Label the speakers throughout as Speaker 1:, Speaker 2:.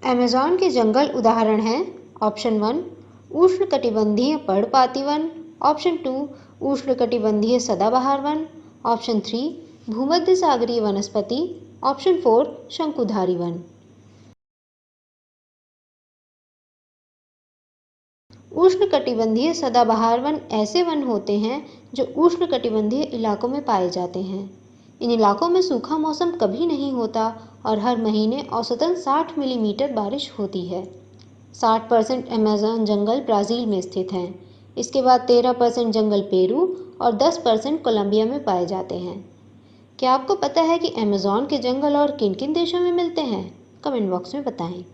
Speaker 1: Amazon के जंगल उदाहरण हैं ऑप्शन 1 उष्णकटिबंधीय पर्णपाती वन, ऑप्शन 2 उष्णकटिबंधीय सदाबहार वन, ऑप्शन 3 भूमध्य सागरीय वनस्पति, ऑप्शन 4 शंकुधारी वन। उष्णकटिबंधीय सदाबहार वन ऐसे वन होते हैं जो उष्णकटिबंधीय इलाकों में पाए जाते हैं। इन इलाकों में सूखा मौसम कभी नहीं होता और हर महीने औसतन 60 मिलीमीटर बारिश होती है। 60% अमेज़न जंगल ब्राज़ील में स्थित हैं। इसके बाद 13% जंगल पेरू और 10% कोलंबिया में पाए जाते हैं। क्या आपको पता है कि अमेज़न के जंगल और किन किन देशों में मिलते हैं? कमेंट बॉक्स में बताएं।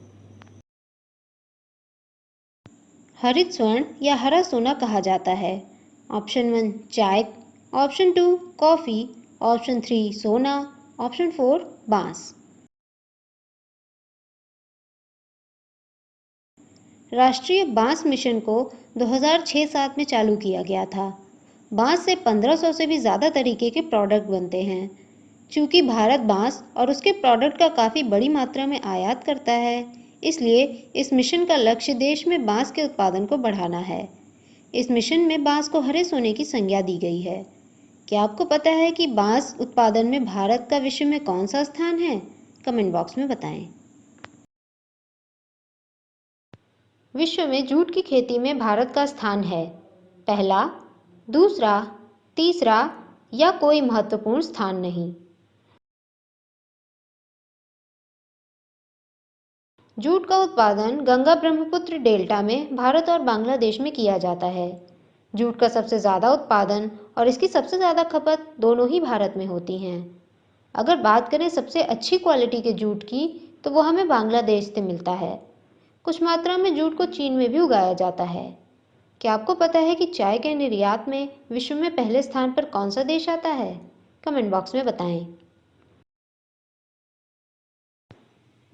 Speaker 1: हरित स्वर्ण या हरा सोना कहा जाता है। ऑप्शन 1 चाय, ऑप्शन 2 कॉफ़ी, ऑप्शन 3 सोना, ऑप्शन 4 बांस। राष्ट्रीय बांस मिशन को 2006-7 में चालू किया गया था। बांस से 1500 से भी ज़्यादा तरीके के प्रोडक्ट बनते हैं। चूँकि भारत बांस और उसके प्रोडक्ट का काफ़ी बड़ी मात्रा में आयात करता है, इसलिए इस मिशन का लक्ष्य देश में बांस के उत्पादन को बढ़ाना है। इस मिशन में बांस को हरे सोने की संज्ञा दी गई है। क्या आपको पता है कि बांस उत्पादन में भारत का विश्व में कौन सा स्थान है? कमेंट बॉक्स में बताएं। विश्व में जूट की खेती में भारत का स्थान है पहला, दूसरा, तीसरा या कोई महत्वपूर्ण स्थान नहीं। जूट का उत्पादन गंगा ब्रह्मपुत्र डेल्टा में भारत और बांग्लादेश में किया जाता है। जूट का सबसे ज़्यादा उत्पादन और इसकी सबसे ज़्यादा खपत दोनों ही भारत में होती हैं। अगर बात करें सबसे अच्छी क्वालिटी के जूट की, तो वो हमें बांग्लादेश से मिलता है। कुछ मात्रा में जूट को चीन में भी उगाया जाता है। क्या आपको पता है कि चाय के निर्यात में विश्व में पहले स्थान पर कौन सा देश आता है? कमेंट बॉक्स में बताएं।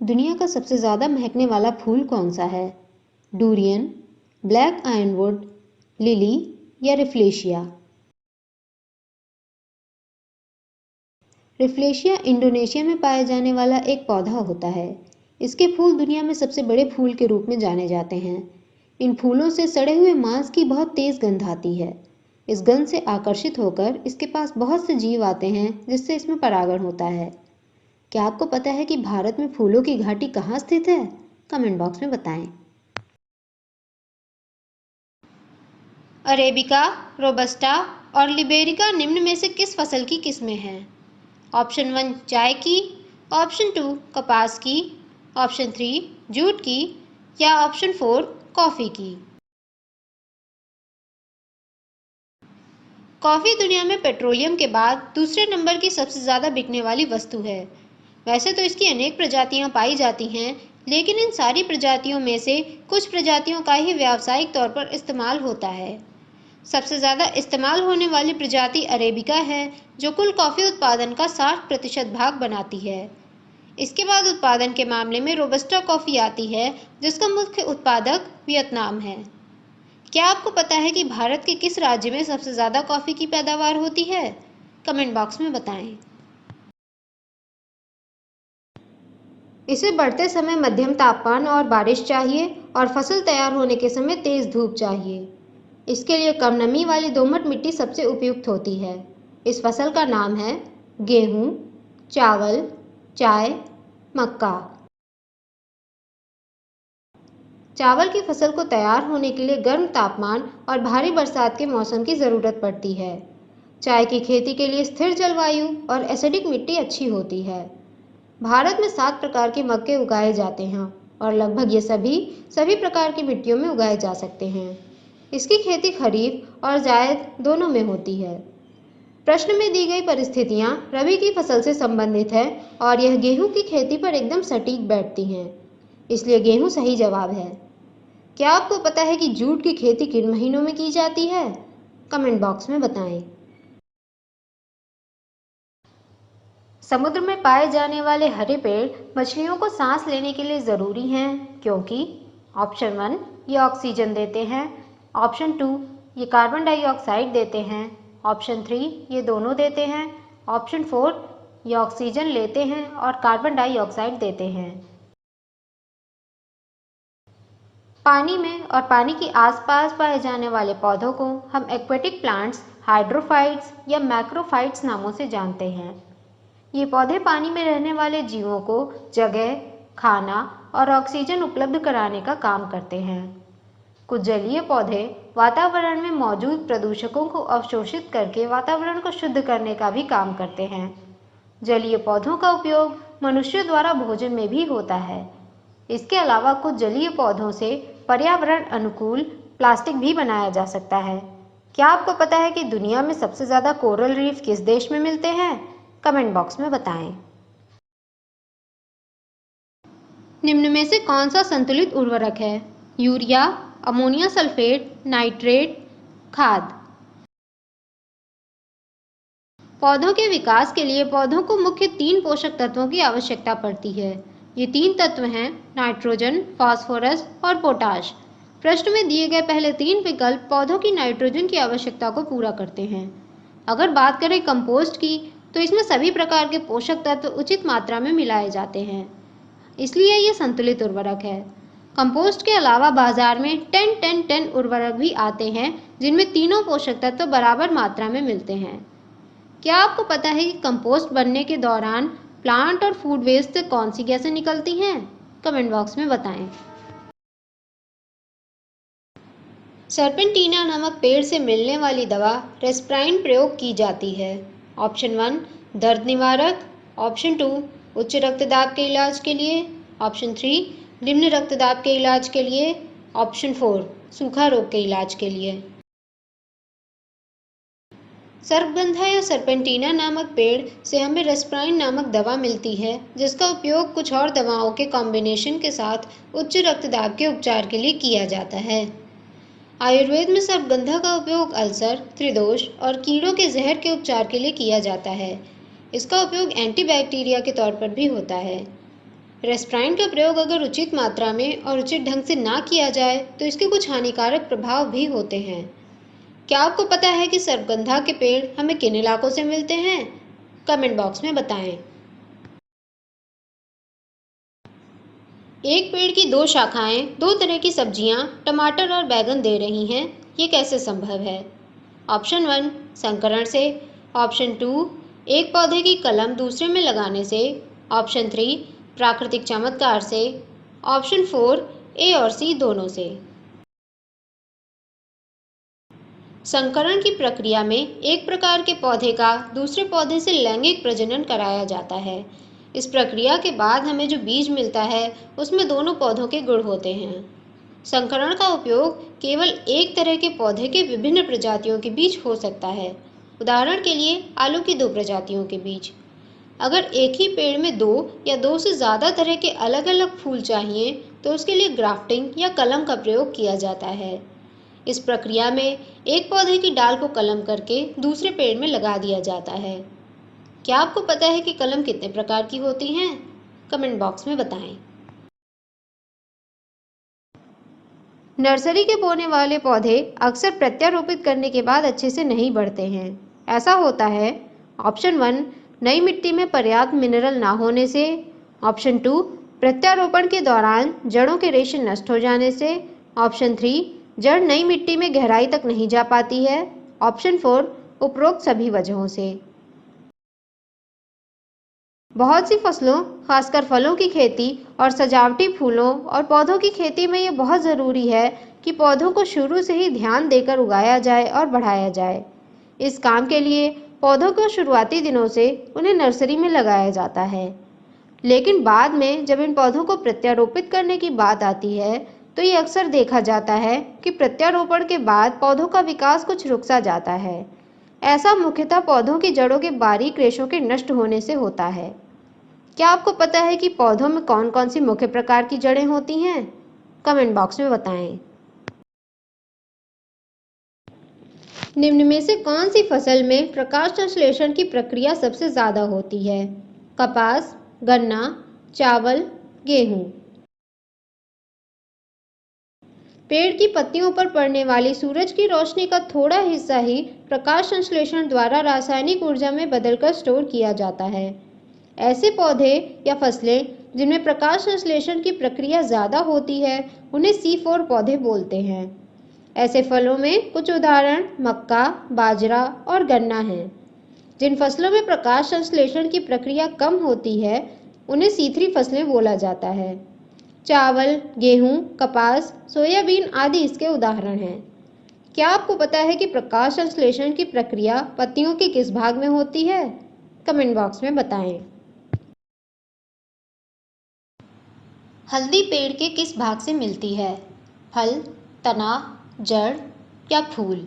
Speaker 1: दुनिया का सबसे ज़्यादा महकने वाला फूल कौन सा है? डूरियन, ब्लैक आयरनवुड, लिली या रिफ्लेशिया? रिफ्लेशिया इंडोनेशिया में पाया जाने वाला एक पौधा होता है। इसके फूल दुनिया में सबसे बड़े फूल के रूप में जाने जाते हैं। इन फूलों से सड़े हुए मांस की बहुत तेज गंध आती है। इस गंध से आकर्षित होकर इसके पास बहुत से जीव आते हैं, जिससे इसमें परागण होता है। क्या आपको पता है कि भारत में फूलों की घाटी कहाँ स्थित है? कमेंट बॉक्स में बताएं। अरेबिका, रोबस्टा और लिबेरिका निम्न में से किस फसल की किस्में हैं? ऑप्शन 1 चाय की, ऑप्शन 2 कपास की, ऑप्शन 3 जूट की या ऑप्शन 4 कॉफ़ी की। कॉफ़ी दुनिया में पेट्रोलियम के बाद दूसरे नंबर की सबसे ज़्यादा बिकने वाली वस्तु है। वैसे तो इसकी अनेक प्रजातियां पाई जाती हैं, लेकिन इन सारी प्रजातियों में से कुछ प्रजातियों का ही व्यावसायिक तौर पर इस्तेमाल होता है। सबसे ज़्यादा इस्तेमाल होने वाली प्रजाति अरेबिका है, जो कुल कॉफ़ी उत्पादन का 60% भाग बनाती है। इसके बाद उत्पादन के मामले में रोबस्टा कॉफ़ी आती है, जिसका मुख्य उत्पादक वियतनाम है। क्या आपको पता है कि भारत के किस राज्य में सबसे ज़्यादा कॉफ़ी की पैदावार होती है? कमेंट बॉक्स में बताएं। इसे बढ़ते समय मध्यम तापमान और बारिश चाहिए और फसल तैयार होने के समय तेज धूप चाहिए। इसके लिए कम नमी वाली दोमट मिट्टी सबसे उपयुक्त होती है। इस फसल का नाम है गेहूँ, चावल, चाय, मक्का। चावल की फसल को तैयार होने के लिए गर्म तापमान और भारी बरसात के मौसम की ज़रूरत पड़ती है। चाय की खेती के लिए स्थिर जलवायु और एसिडिक मिट्टी अच्छी होती है। भारत में 7 प्रकार के मक्के उगाए जाते हैं और लगभग ये सभी प्रकार की मिट्टियों में उगाए जा सकते हैं। इसकी खेती खरीफ और जायद दोनों में होती है। प्रश्न में दी गई परिस्थितियां रबी की फसल से संबंधित है और यह गेहूं की खेती पर एकदम सटीक बैठती हैं, इसलिए गेहूं सही जवाब है। क्या आपको पता है कि जूट की खेती किन महीनों में की जाती है? कमेंट बॉक्स में बताएं। समुद्र में पाए जाने वाले हरे पेड़ मछलियों को सांस लेने के लिए ज़रूरी हैं, क्योंकि ऑप्शन 1 ये ऑक्सीजन देते हैं, ऑप्शन 2 ये कार्बन डाइऑक्साइड देते हैं, ऑप्शन 3 ये दोनों देते हैं, ऑप्शन 4 ये ऑक्सीजन लेते हैं और कार्बन डाइऑक्साइड देते हैं। पानी में और पानी के आसपास पाए जाने वाले पौधों को हम एक्वेटिक प्लांट्स, हाइड्रोफाइट्स या मैक्रोफाइट्स नामों से जानते हैं। ये पौधे पानी में रहने वाले जीवों को जगह, खाना और ऑक्सीजन उपलब्ध कराने का काम करते हैं। कुछ जलीय पौधे वातावरण में मौजूद प्रदूषकों को अवशोषित करके वातावरण को शुद्ध करने का भी काम करते हैं। जलीय पौधों का उपयोग मनुष्यों द्वारा भोजन में भी होता है। इसके अलावा कुछ जलीय पौधों से पर्यावरण अनुकूल प्लास्टिक भी बनाया जा सकता है। क्या आपको पता है कि दुनिया में सबसे ज़्यादा कोरल रीफ किस देश में मिलते हैं? कमेंट बॉक्स में बताएं। निम्न में से कौन सा संतुलित उर्वरक है? यूरिया, अमोनिया सल्फेट, नाइट्रेट, खाद। पौधों के विकास के लिए पौधों को मुख्य 3 पोषक तत्वों की आवश्यकता पड़ती है। ये 3 तत्व हैं नाइट्रोजन, फास्फोरस और पोटाश। प्रश्न में दिए गए पहले 3 विकल्प पौधों की नाइट्रोजन की आवश्यकता को पूरा करते हैं। अगर बात करें कंपोस्ट की, तो इसमें सभी प्रकार के पोषक तत्व उचित मात्रा में मिलाए जाते हैं, इसलिए ये संतुलित उर्वरक है। कंपोस्ट के अलावा बाजार में 10-10-10 उर्वरक भी आते हैं, जिनमें तीनों पोषक तत्व बराबर मात्रा में मिलते हैं। क्या आपको पता है कि कंपोस्ट बनने के दौरान प्लांट और फूड वेस्ट से कौन सी गैसें निकलती हैं? कमेंट बॉक्स में बताएं। सर्पेंटीना नामक पेड़ से मिलने वाली दवा रेस्प्राइन प्रयोग की जाती है। ऑप्शन 1 दर्द निवारक, ऑप्शन 2 उच्च रक्तदाब के इलाज के लिए, ऑप्शन 3 निम्न रक्तदाब के इलाज के लिए, ऑप्शन 4 सूखा रोग के इलाज के लिए। सर्पगंधा या सर्पेंटीना नामक पेड़ से हमें रेस्प्राइन नामक दवा मिलती है, जिसका उपयोग कुछ और दवाओं के कॉम्बिनेशन के साथ उच्च रक्तदाब के उपचार के लिए किया जाता है। आयुर्वेद में सर्पगंधा का उपयोग अल्सर, त्रिदोष और कीड़ों के जहर के उपचार के लिए किया जाता है। इसका उपयोग एंटीबैक्टीरिया के तौर पर भी होता है। रेस्प्राइन का प्रयोग अगर उचित मात्रा में और उचित ढंग से ना किया जाए तो इसके कुछ हानिकारक प्रभाव भी होते हैं। क्या आपको पता है कि सर्पगंधा के पेड़ हमें किन इलाकों से मिलते हैं? कमेंट बॉक्स में बताएं। एक पेड़ की 2 शाखाएं 2 तरह की सब्जियां, टमाटर और बैगन दे रही हैं, ये कैसे संभव है? ऑप्शन 1 संकरण से, ऑप्शन 2 एक पौधे की कलम दूसरे में लगाने से, ऑप्शन 3 प्राकृतिक चमत्कार से, ऑप्शन 4 ए और सी दोनों से। संकरण की प्रक्रिया में एक प्रकार के पौधे का दूसरे पौधे से लैंगिक प्रजनन कराया जाता है। इस प्रक्रिया के बाद हमें जो बीज मिलता है उसमें दोनों पौधों के गुण होते हैं। संकरण का उपयोग केवल एक तरह के पौधे के विभिन्न प्रजातियों के बीच हो सकता है। उदाहरण के लिए आलू की 2 प्रजातियों के बीच। अगर एक ही पेड़ में 2 या 2 से ज़्यादा तरह के अलग अलग फूल चाहिए तो उसके लिए ग्राफ्टिंग या कलम का प्रयोग किया जाता है। इस प्रक्रिया में एक पौधे की डाल को कलम करके दूसरे पेड़ में लगा दिया जाता है। क्या आपको पता है कि कलम कितने प्रकार की होती हैं? कमेंट बॉक्स में बताएं। नर्सरी के बोने वाले पौधे अक्सर प्रत्यारोपित करने के बाद अच्छे से नहीं बढ़ते हैं। ऐसा होता है ऑप्शन 1 नई मिट्टी में पर्याप्त मिनरल ना होने से, ऑप्शन 2 प्रत्यारोपण के दौरान जड़ों के रेशे नष्ट हो जाने से, ऑप्शन 3 जड़ नई मिट्टी में गहराई तक नहीं जा पाती है, ऑप्शन 4 उपरोक्त सभी वजहों से। बहुत सी फसलों, खासकर फलों की खेती और सजावटी फूलों और पौधों की खेती में ये बहुत ज़रूरी है कि पौधों को शुरू से ही ध्यान देकर उगाया जाए और बढ़ाया जाए। इस काम के लिए पौधों को शुरुआती दिनों से उन्हें नर्सरी में लगाया जाता है, लेकिन बाद में जब इन पौधों को प्रत्यारोपित करने की बात आती है तो ये अक्सर देखा जाता है कि प्रत्यारोपण के बाद पौधों का विकास कुछ रुक सा जाता है। ऐसा मुख्यतः पौधों की जड़ों के बारीक रेशों के नष्ट होने से होता है। क्या आपको पता है कि पौधों में कौन कौन सी मुख्य प्रकार की जड़ें होती हैं? कमेंट बॉक्स में बताएं। निम्न में से कौन सी फसल में प्रकाश संश्लेषण की प्रक्रिया सबसे ज़्यादा होती है? कपास, गन्ना, चावल, गेहूं। पेड़ की पत्तियों पर पड़ने वाली सूरज की रोशनी का थोड़ा हिस्सा ही प्रकाश संश्लेषण द्वारा रासायनिक ऊर्जा में बदलकर स्टोर किया जाता है। ऐसे पौधे या फसलें जिनमें प्रकाश संश्लेषण की प्रक्रिया ज़्यादा होती है उन्हें C4 पौधे बोलते हैं। ऐसे फलों में कुछ उदाहरण मक्का, बाजरा और गन्ना हैं। जिन फसलों में प्रकाश संश्लेषण की प्रक्रिया कम होती है उन्हें C3 फसलें बोला जाता है। चावल, गेहूं, कपास, सोयाबीन आदि इसके उदाहरण हैं। क्या आपको पता है कि प्रकाश संश्लेषण की प्रक्रिया पत्तियों के किस भाग में होती है? कमेंट बॉक्स में बताएं। हल्दी पेड़ के किस भाग से मिलती है? फल, तना, जड़ या फूल?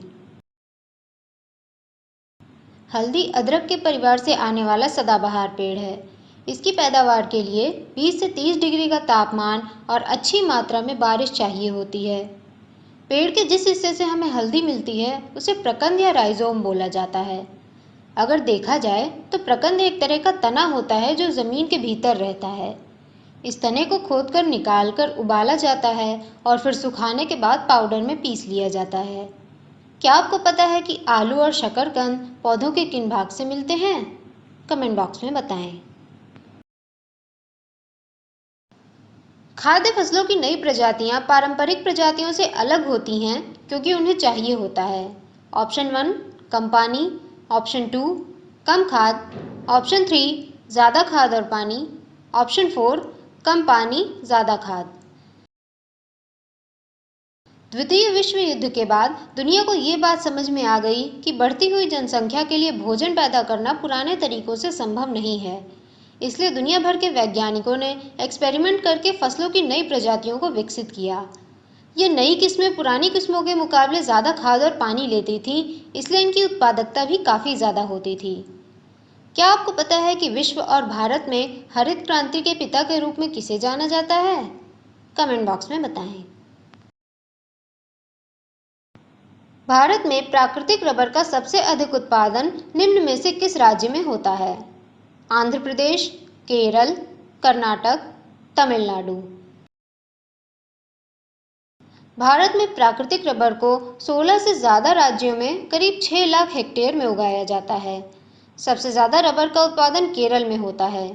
Speaker 1: हल्दी अदरक के परिवार से आने वाला सदाबहार पेड़ है। इसकी पैदावार के लिए 20 से 30 डिग्री का तापमान और अच्छी मात्रा में बारिश चाहिए होती है। पेड़ के जिस हिस्से से हमें हल्दी मिलती है उसे प्रकंद या राइजोम बोला जाता है। अगर देखा जाए तो प्रकंद एक तरह का तना होता है जो जमीन के भीतर रहता है। इस तने को खोदकर निकालकर उबाला जाता है और फिर सुखाने के बाद पाउडर में पीस लिया जाता है। क्या आपको पता है कि आलू और शकरकंद पौधों के किन भाग से मिलते हैं? कमेंट बॉक्स में बताएं। खाद्य फसलों की नई प्रजातियां पारंपरिक प्रजातियों से अलग होती हैं क्योंकि उन्हें चाहिए होता है। ऑप्शन 1 कम पानी, ऑप्शन 2 कम खाद, ऑप्शन 3 ज़्यादा खाद और पानी, ऑप्शन 4 कम पानी ज़्यादा खाद। द्वितीय विश्व युद्ध के बाद दुनिया को ये बात समझ में आ गई कि बढ़ती हुई जनसंख्या के लिए भोजन पैदा करना पुराने तरीकों से संभव नहीं है। इसलिए दुनिया भर के वैज्ञानिकों ने एक्सपेरिमेंट करके फसलों की नई प्रजातियों को विकसित किया। ये नई किस्में पुरानी किस्मों के मुकाबले ज़्यादा खाद और पानी लेती थीं, इसलिए इनकी उत्पादकता भी काफ़ी ज़्यादा होती थी। क्या आपको पता है कि विश्व और भारत में हरित क्रांति के पिता के रूप में किसे जाना जाता है? कमेंट बॉक्स में बताएं। भारत में प्राकृतिक रबर का सबसे अधिक उत्पादन निम्न में से किस राज्य में होता है? आंध्र प्रदेश, केरल, कर्नाटक, तमिलनाडु। भारत में प्राकृतिक रबर को 16 से ज़्यादा राज्यों में करीब 6 लाख हेक्टेयर में उगाया जाता है। सबसे ज़्यादा रबर का उत्पादन केरल में होता है।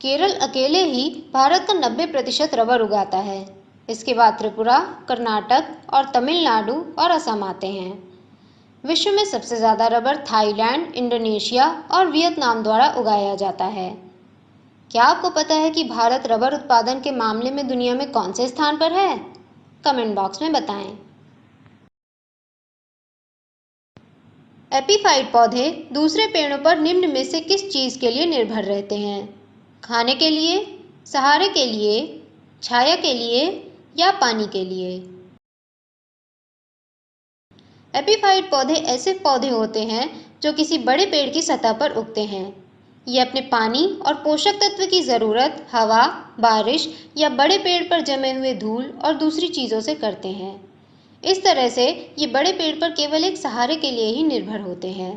Speaker 1: केरल अकेले ही भारत का 90% रबर उगाता है। इसके बाद त्रिपुरा, कर्नाटक और तमिलनाडु और असम आते हैं। विश्व में सबसे ज़्यादा रबर थाईलैंड, इंडोनेशिया और वियतनाम द्वारा उगाया जाता है। क्या आपको पता है कि भारत रबर उत्पादन के मामले में दुनिया में कौन से स्थान पर है? कमेंट बॉक्स में बताएं। एपीफाइट पौधे दूसरे पेड़ों पर निम्न में से किस चीज़ के लिए निर्भर रहते हैं? खाने के लिए, सहारे के लिए, छाया के लिए या पानी के लिए? एपीफाइट पौधे ऐसे पौधे होते हैं जो किसी बड़े पेड़ की सतह पर उगते हैं। ये अपने पानी और पोषक तत्व की ज़रूरत हवा, बारिश या बड़े पेड़ पर जमे हुए धूल और दूसरी चीज़ों से करते हैं। इस तरह से ये बड़े पेड़ पर केवल एक सहारे के लिए ही निर्भर होते हैं।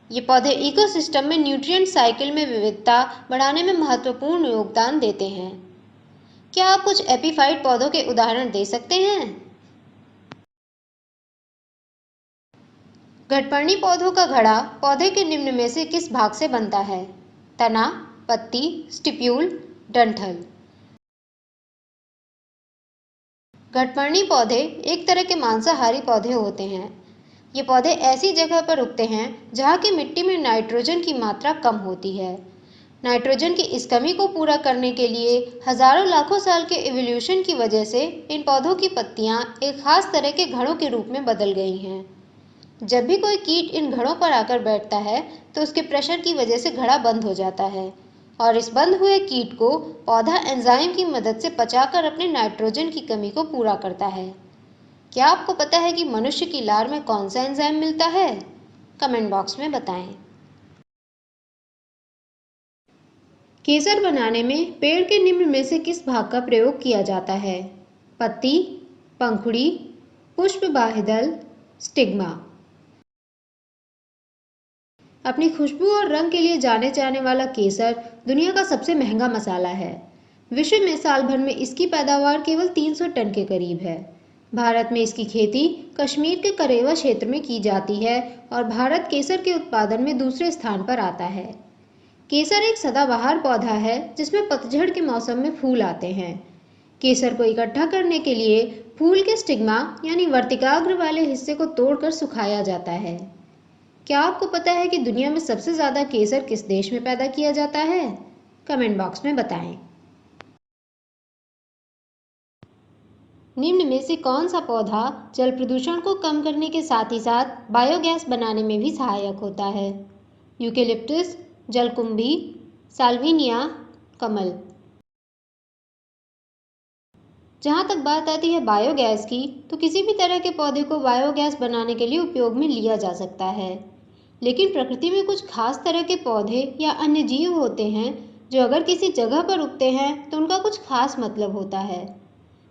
Speaker 1: ये पौधे इकोसिस्टम में न्यूट्रिएंट साइकिल में विविधता बढ़ाने में महत्वपूर्ण योगदान देते हैं। क्या आप कुछ एपीफाइट पौधों के उदाहरण दे सकते हैं? घटपर्णी पौधों का घड़ा पौधे के निम्न में से किस भाग से बनता है? तना, पत्ती, स्टिप्यूल, डंठल। घटपर्णी पौधे एक तरह के मांसाहारी पौधे होते हैं। ये पौधे ऐसी जगह पर उगते हैं जहाँ की मिट्टी में नाइट्रोजन की मात्रा कम होती है। नाइट्रोजन की इस कमी को पूरा करने के लिए हजारों लाखों साल के इवोल्यूशन की वजह से इन पौधों की पत्तियां एक खास तरह के घड़ों के रूप में बदल गई हैं। जब भी कोई कीट इन घड़ों पर आकर बैठता है तो उसके प्रेशर की वजह से घड़ा बंद हो जाता है और इस बंद हुए कीट को पौधा एंजाइम की मदद से पचाकर अपने नाइट्रोजन की कमी को पूरा करता है। क्या आपको पता है कि मनुष्य की लार में कौन सा एंजाइम मिलता है? कमेंट बॉक्स में बताएं। केसर बनाने में पेड़ के निम्न में से किस भाग का प्रयोग किया जाता है? पत्ती, पंखुड़ी, पुष्प बाह्यदल, स्टिग्मा। अपनी खुशबू और रंग के लिए जाने जाने वाला केसर दुनिया का सबसे महंगा मसाला है। विश्व में साल भर में इसकी पैदावार केवल 300 टन के करीब है। भारत में इसकी खेती कश्मीर के करेवा क्षेत्र में की जाती है और भारत केसर के उत्पादन में दूसरे स्थान पर आता है। केसर एक सदाबहार पौधा है जिसमें पतझड़ के मौसम में फूल आते हैं। केसर को इकट्ठा करने के लिए फूल के स्टिग्मा यानी वर्तिकाग्र वाले हिस्से को तोड़कर सुखाया जाता है। क्या आपको पता है कि दुनिया में सबसे ज़्यादा केसर किस देश में पैदा किया जाता है? कमेंट बॉक्स में बताएं। निम्न में से कौन सा पौधा जल प्रदूषण को कम करने के साथ ही साथ बायोगैस बनाने में भी सहायक होता है? यूकेलिप्टस, जलकुंभी, साल्विनिया, कमल। जहाँ तक बात आती है बायोगैस की, तो किसी भी तरह के पौधे को बायोगैस बनाने के लिए उपयोग में लिया जा सकता है। लेकिन प्रकृति में कुछ खास तरह के पौधे या अन्य जीव होते हैं जो अगर किसी जगह पर उगते हैं तो उनका कुछ खास मतलब होता है।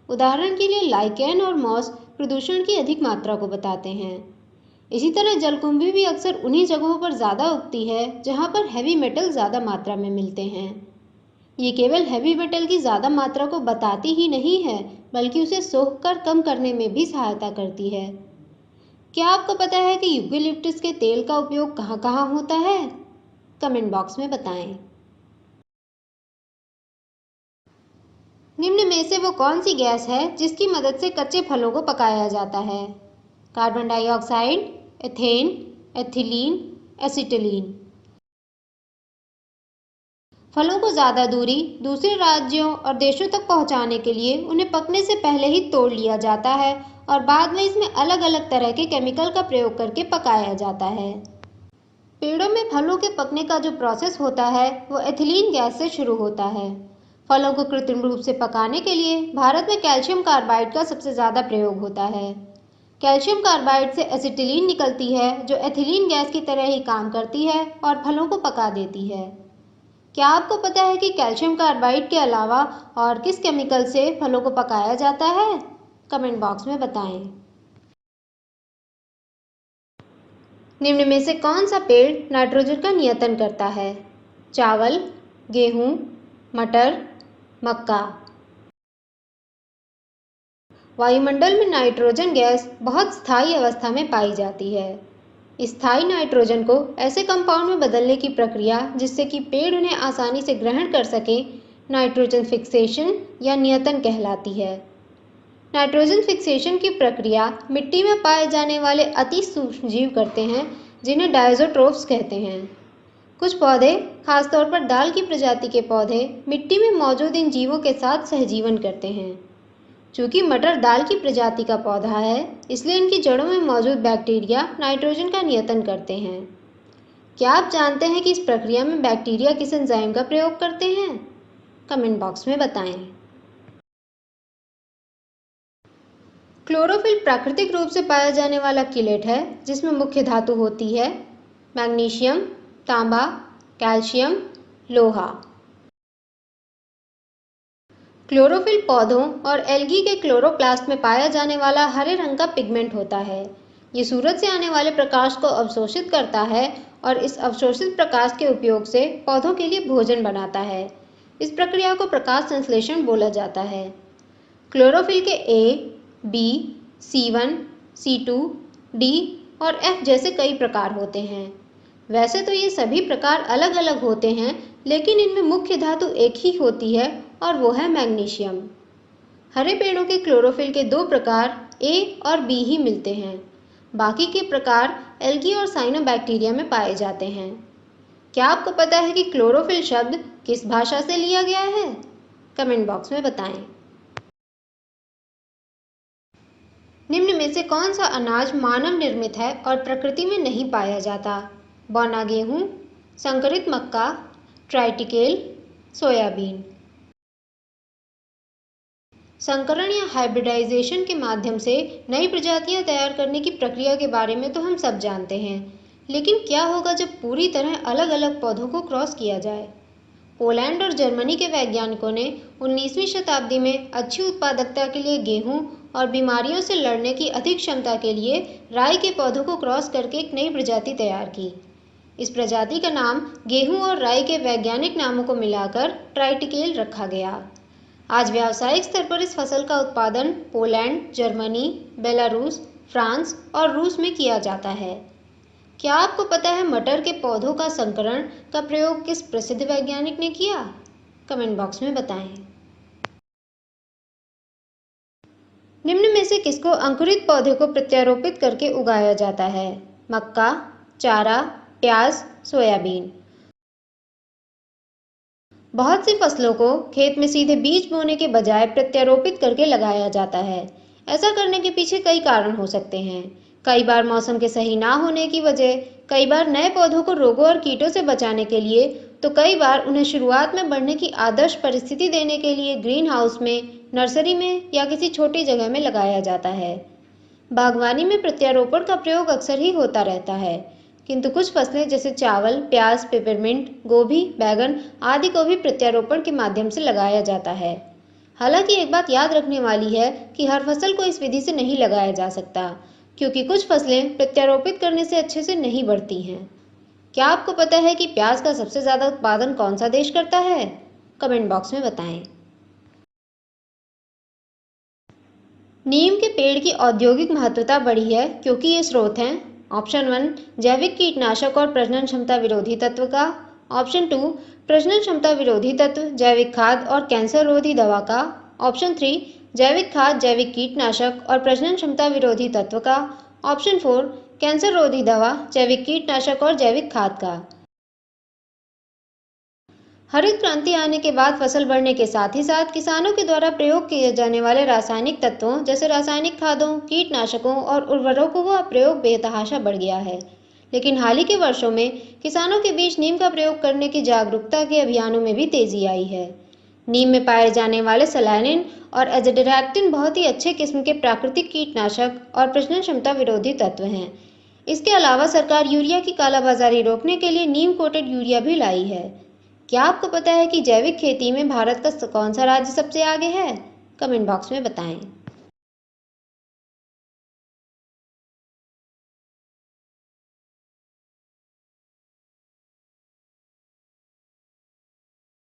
Speaker 1: उदाहरण के लिए लाइकेन और मॉस प्रदूषण की अधिक मात्रा को बताते हैं। इसी तरह जलकुंभी भी अक्सर उन्हीं जगहों पर ज़्यादा उगती है जहाँ पर हैवी मेटल ज़्यादा मात्रा में मिलते हैं। ये केवल हैवी मेटल की ज़्यादा मात्रा को बताती ही नहीं है, बल्कि उसे सोखकर कम करने में भी सहायता करती है। क्या आपको पता है कि यूकेलिप्टस के तेल का उपयोग कहाँ कहाँ होता है? कमेंट बॉक्स में बताएं। निम्न में से वो कौन सी गैस है जिसकी मदद से कच्चे फलों को पकाया जाता है? Carbon dioxide, ethane, ethylene, acetylene. फलों को ज़्यादा दूरी दूसरे राज्यों और देशों तक पहुंचाने के लिए उन्हें पकने से पहले ही तोड़ लिया जाता है और बाद में इसमें अलग अलग तरह के केमिकल का प्रयोग करके पकाया जाता है। पेड़ों में फलों के पकने का जो प्रोसेस होता है वो एथिलीन गैस से शुरू होता है। फलों को कृत्रिम रूप से पकाने के लिए भारत में कैल्शियम कार्बाइड का सबसे ज़्यादा प्रयोग होता है। कैल्शियम कार्बाइड से एसिटिलीन निकलती है जो एथिलीन गैस की तरह ही काम करती है और फलों को पका देती है। क्या आपको पता है कि कैल्शियम कार्बाइड के अलावा और किस केमिकल से फलों को पकाया जाता है? कमेंट बॉक्स में बताएं। निम्न में से कौन सा पेड़ नाइट्रोजन का नियतन करता है? चावल, गेहूं, मटर, मक्का। वायुमंडल में नाइट्रोजन गैस बहुत स्थायी अवस्था में पाई जाती है। स्थायी नाइट्रोजन को ऐसे कंपाउंड में बदलने की प्रक्रिया जिससे कि पेड़ उन्हें आसानी से ग्रहण कर सके नाइट्रोजन फिक्सेशन या नियतन कहलाती है। नाइट्रोजन फिक्सेशन की प्रक्रिया मिट्टी में पाए जाने वाले अति सूक्ष्म जीव करते हैं जिन्हें डायज़ोट्रोफ्स कहते हैं। कुछ पौधे, खासतौर पर दाल की प्रजाति के पौधे, मिट्टी में मौजूद इन जीवों के साथ सहजीवन करते हैं। चूंकि मटर दाल की प्रजाति का पौधा है, इसलिए इनकी जड़ों में मौजूद बैक्टीरिया नाइट्रोजन का नियतन करते हैं। क्या आप जानते हैं कि इस प्रक्रिया में बैक्टीरिया किस एंजाइम का प्रयोग करते हैं? कमेंट बॉक्स में बताएं। क्लोरोफिल प्राकृतिक रूप से पाया जाने वाला किलेट है जिसमें मुख्य धातु होती है मैग्नीशियम, तांबा, कैल्शियम, लोहा। क्लोरोफिल पौधों और एल्गी के क्लोरोप्लास्ट में पाया जाने वाला हरे रंग का पिगमेंट होता है। ये सूरज से आने वाले प्रकाश को अवशोषित करता है और इस अवशोषित प्रकाश के उपयोग से पौधों के लिए भोजन बनाता है। इस प्रक्रिया को प्रकाश संश्लेषण बोला जाता है। क्लोरोफिल के ए, बी, C1, C2, D और F जैसे कई प्रकार होते हैं। वैसे तो ये सभी प्रकार अलग अलग होते हैं, लेकिन इनमें मुख्य धातु एक ही होती है और वो है मैग्नीशियम। हरे पेड़ों के क्लोरोफिल के दो प्रकार A और B ही मिलते हैं। बाकी के प्रकार एल्गी और साइनोबैक्टीरिया में पाए जाते हैं। क्या आपको पता है कि क्लोरोफिल शब्द किस भाषा से लिया गया है? कमेंट बॉक्स में बताएं। निम्न में से कौन सा अनाज मानव निर्मित है और प्रकृति में नहीं पाया जाता? बौना गेहूं, संकरित मक्का, ट्राइटिकेल, सोयाबीन। संकरण या हाइब्रिडाइजेशन के माध्यम से नई प्रजातियां तैयार करने की प्रक्रिया के बारे में तो हम सब जानते हैं, लेकिन क्या होगा जब पूरी तरह अलग अलग पौधों को क्रॉस किया जाए? पोलैंड और जर्मनी के वैज्ञानिकों ने 19वीं शताब्दी में अच्छी उत्पादकता के लिए गेहूं और बीमारियों से लड़ने की अधिक क्षमता के लिए राई के पौधों को क्रॉस करके एक नई प्रजाति तैयार की। इस प्रजाति का नाम गेहूं और राई के वैज्ञानिक नामों को मिलाकर ट्राइटिकेल रखा गया। आज व्यावसायिक स्तर पर इस फसल का उत्पादन पोलैंड, जर्मनी, बेलारूस, फ्रांस और रूस में किया जाता है। क्या आपको पता है मटर के पौधों का संकरण का प्रयोग किस प्रसिद्ध वैज्ञानिक ने किया? कमेंट बॉक्स में बताएं। निम्न में से किसको अंकुरित पौधे को प्रत्यारोपित करके उगाया जाता है? मक्का, चारा, प्याज, सोयाबीन। बहुत सी फसलों को खेत में सीधे बीज बोने के बजाय प्रत्यारोपित करके लगाया जाता है। ऐसा करने के पीछे कई कारण हो सकते हैं। कई बार मौसम के सही ना होने की वजह, कई बार नए पौधों को रोगों और कीटों से बचाने के लिए, तो कई बार उन्हें शुरुआत में बढ़ने की आदर्श परिस्थिति देने के लिए ग्रीन हाउस में, नर्सरी में या किसी छोटी जगह में लगाया जाता है। बागवानी में प्रत्यारोपण का प्रयोग अक्सर ही होता रहता है, किंतु कुछ फसलें जैसे चावल, प्याज, पेपरमिंट, गोभी, बैगन आदि को भी प्रत्यारोपण के माध्यम से लगाया जाता है। हालांकि एक बात याद रखने वाली है कि हर फसल को इस विधि से नहीं लगाया जा सकता, क्योंकि कुछ फसलें प्रत्यारोपित करने से अच्छे से नहीं बढ़ती हैं। क्या आपको पता है कि प्याज का सबसे ज़्यादा उत्पादन कौन सा देश करता है? कमेंट बॉक्स में बताएं। नीम के पेड़ की औद्योगिक महत्वता बढ़ी है क्योंकि ये स्रोत हैं। ऑप्शन 1 जैविक कीटनाशक और प्रजनन क्षमता विरोधी तत्व का। ऑप्शन 2 प्रजनन क्षमता विरोधी तत्व, जैविक खाद और कैंसर रोधी दवा का। ऑप्शन 3 जैविक खाद, जैविक कीटनाशक और प्रजनन क्षमता विरोधी तत्व का। ऑप्शन 4 कैंसर रोधी दवा, जैविक कीटनाशक और जैविक खाद का। हरित क्रांति आने के बाद फसल बढ़ने के साथ ही साथ किसानों के द्वारा प्रयोग किए जाने वाले रासायनिक तत्वों जैसे रासायनिक खादों, कीटनाशकों और उर्वरकों का प्रयोग बेतहाशा बढ़ गया है। लेकिन हाल ही के वर्षों में किसानों के बीच नीम का प्रयोग करने की जागरूकता के अभियानों में भी तेजी आई है। नीम में पाए जाने वाले सलानिन और एज़ोडिरेक्टिन बहुत ही अच्छे किस्म के प्राकृतिक कीटनाशक और प्रजनन क्षमता विरोधी तत्व हैं। इसके अलावा सरकार यूरिया की कालाबाजारी रोकने के लिए नीम कोटेड यूरिया भी लाई है। क्या आपको पता है कि जैविक खेती में भारत का कौन सा राज्य सबसे आगे है? कमेंट बॉक्स में बताएं।